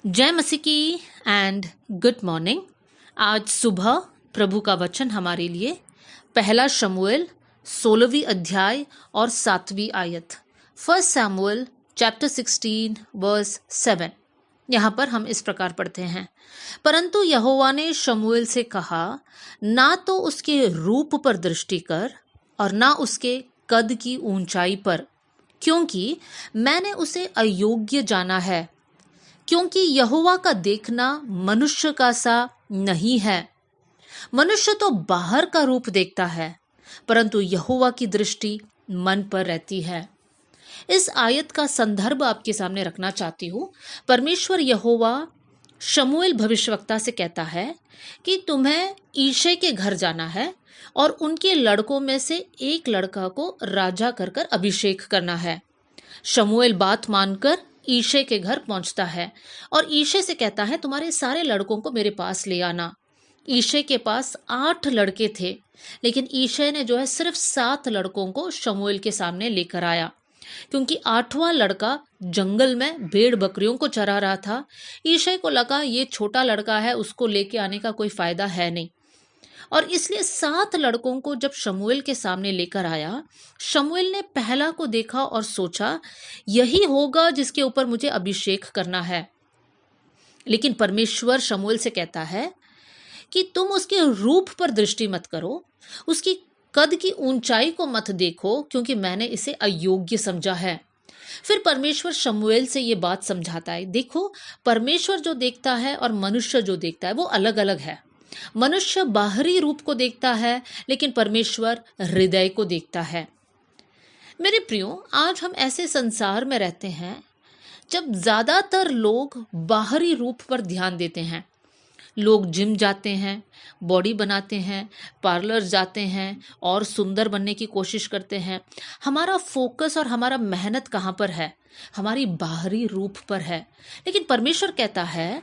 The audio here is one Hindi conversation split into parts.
जय मसीह की एंड गुड मॉर्निंग। आज सुबह प्रभु का वचन हमारे लिए पहला शमूएल 16वीं अध्याय और 7वीं आयत, 1 सैमुअल चैप्टर 16 वर्स 7। यहाँ पर हम इस प्रकार पढ़ते हैं, परंतु यहोवा ने शमूएल से कहा, ना तो उसके रूप पर दृष्टि कर और ना उसके कद की ऊंचाई पर, क्योंकि मैंने उसे अयोग्य जाना है। क्योंकि यहोवा का देखना मनुष्य का सा नहीं है। मनुष्य तो बाहर का रूप देखता है, परंतु यहोवा की दृष्टि मन पर रहती है। इस आयत का संदर्भ आपके सामने रखना चाहती हूँ। परमेश्वर यहोवा शमूएल भविष्यवक्ता से कहता है कि तुम्हें ईशे के घर जाना है और उनके लड़कों में से एक लड़का को राजा कर कर अभिषेक करना है। शमूएल बात मानकर ईशे के घर पहुंचता है और ईशे से कहता है, तुम्हारे सारे लड़कों को मेरे पास ले आना। ईशे के पास 8 लड़के थे, लेकिन ईशे ने जो है सिर्फ 7 लड़कों को शमूएल के सामने लेकर आया, क्योंकि 8वां लड़का जंगल में भेड़ बकरियों को चरा रहा था। ईशे को लगा ये छोटा लड़का है, उसको लेके आने का कोई फायदा है नहीं, और इसलिए 7 लड़कों को जब शमूएल के सामने लेकर आया, शमूएल ने पहला को देखा और सोचा यही होगा जिसके ऊपर मुझे अभिषेक करना है। लेकिन परमेश्वर शमूएल से कहता है कि तुम उसके रूप पर दृष्टि मत करो, उसकी कद की ऊंचाई को मत देखो, क्योंकि मैंने इसे अयोग्य समझा है। फिर परमेश्वर शमूएल से ये बात समझाता है, देखो परमेश्वर जो देखता है और मनुष्य जो देखता है वो अलग अलग है। मनुष्य बाहरी रूप को देखता है, लेकिन परमेश्वर हृदय को देखता है। मेरे प्रियो, आज हम ऐसे संसार में रहते हैं जब ज्यादातर लोग बाहरी रूप पर ध्यान देते हैं। लोग जिम जाते हैं, बॉडी बनाते हैं, पार्लर जाते हैं और सुंदर बनने की कोशिश करते हैं। हमारा फोकस और हमारा मेहनत कहाँ पर है? हमारी बाहरी रूप पर है। लेकिन परमेश्वर कहता है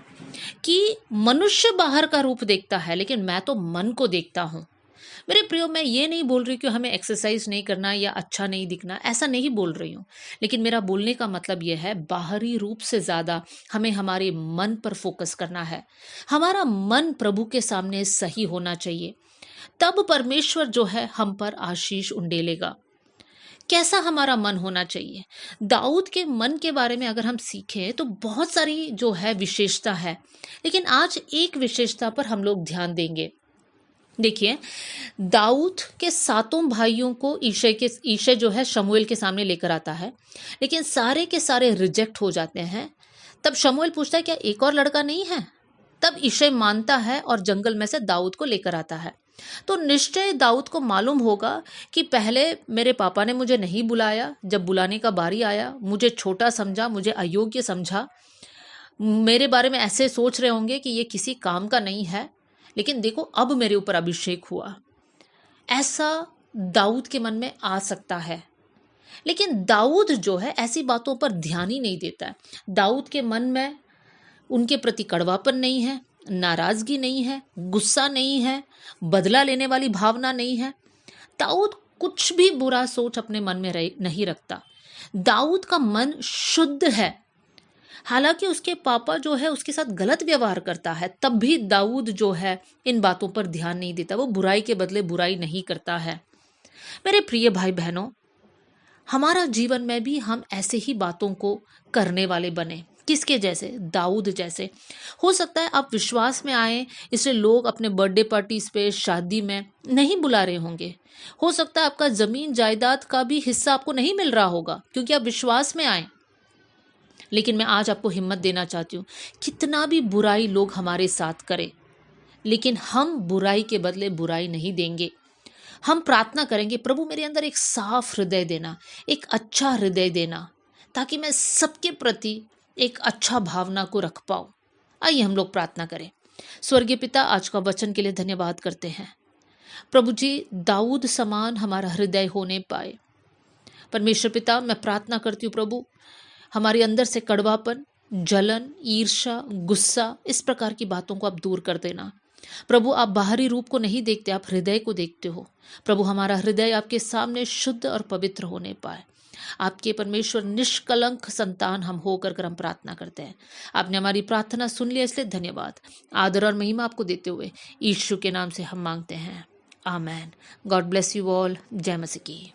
कि मनुष्य बाहर का रूप देखता है, लेकिन मैं तो मन को देखता हूँ। मेरे प्रियो, मैं ये नहीं बोल रही कि हमें एक्सरसाइज नहीं करना या अच्छा नहीं दिखना, ऐसा नहीं बोल रही हूँ। लेकिन मेरा बोलने का मतलब यह है, बाहरी रूप से ज्यादा हमें हमारे मन पर फोकस करना है। हमारा मन प्रभु के सामने सही होना चाहिए, तब परमेश्वर जो है हम पर आशीष उंडेलेगा। कैसा हमारा मन होना चाहिए? दाऊद के मन के बारे में अगर हम सीखें तो बहुत सारी जो है विशेषता है, लेकिन आज एक विशेषता पर हम लोग ध्यान देंगे। देखिए, दाऊद के 7 भाइयों को ईशे जो है शमूएल के सामने लेकर आता है, लेकिन सारे के सारे रिजेक्ट हो जाते हैं। तब शमूएल पूछता है, क्या एक और लड़का नहीं है? तब ईशे मानता है और जंगल में से दाऊद को लेकर आता है। तो निश्चय दाऊद को मालूम होगा कि पहले मेरे पापा ने मुझे नहीं बुलाया, जब बुलाने का बारी आया मुझे छोटा समझा, मुझे अयोग्य समझा, मेरे बारे में ऐसे सोच रहे होंगे कि ये किसी काम का नहीं है। लेकिन देखो, अब मेरे ऊपर अभिषेक हुआ। ऐसा दाऊद के मन में आ सकता है, लेकिन दाऊद जो है ऐसी बातों पर ध्यान ही नहीं देता है। दाऊद के मन में उनके प्रति कड़वापन नहीं है, नाराजगी नहीं है, गुस्सा नहीं है, बदला लेने वाली भावना नहीं है। दाऊद कुछ भी बुरा सोच अपने मन में नहीं रखता। दाऊद का मन शुद्ध है। हालांकि उसके पापा जो है उसके साथ गलत व्यवहार करता है, तब भी दाऊद जो है इन बातों पर ध्यान नहीं देता। वो बुराई के बदले बुराई नहीं करता है। मेरे प्रिय भाई बहनों, हमारा जीवन में भी हम ऐसे ही बातों को करने वाले बने। किसके जैसे? दाऊद जैसे। हो सकता है आप विश्वास में आए, इसलिए लोग अपने बर्थडे पार्टीज पे, शादी में नहीं बुला रहे होंगे। हो सकता है आपका जमीन जायदाद का भी हिस्सा आपको नहीं मिल रहा होगा, क्योंकि आप विश्वास में आए। लेकिन मैं आज आपको हिम्मत देना चाहती हूँ, कितना भी बुराई लोग हमारे साथ करें, लेकिन हम बुराई के बदले बुराई नहीं देंगे। हम प्रार्थना करेंगे, प्रभु मेरे अंदर एक साफ हृदय देना, एक अच्छा हृदय देना, ताकि मैं सबके प्रति एक अच्छा भावना को रख पाऊं। आइए हम लोग प्रार्थना करें। स्वर्गीय पिता, आज का वचन के लिए धन्यवाद करते हैं। प्रभु जी, दाऊद समान हमारा हृदय होने पाए। परमेश्वर पिता, मैं प्रार्थना करती हूँ प्रभु, हमारे अंदर से कड़वापन, जलन, ईर्ष्या, गुस्सा, इस प्रकार की बातों को आप दूर कर देना। प्रभु, आप बाहरी रूप को नहीं देखते, आप हृदय को देखते हो। प्रभु, हमारा हृदय आपके सामने शुद्ध और पवित्र होने पाए। आपके परमेश्वर निष्कलंक संतान हम होकर हम प्रार्थना करते हैं। आपने हमारी प्रार्थना सुन लिया, इसलिए धन्यवाद। आदर और महिमा आपको देते हुए यीशु के नाम से हम मांगते हैं, amen. God bless you all. जय मसीह की।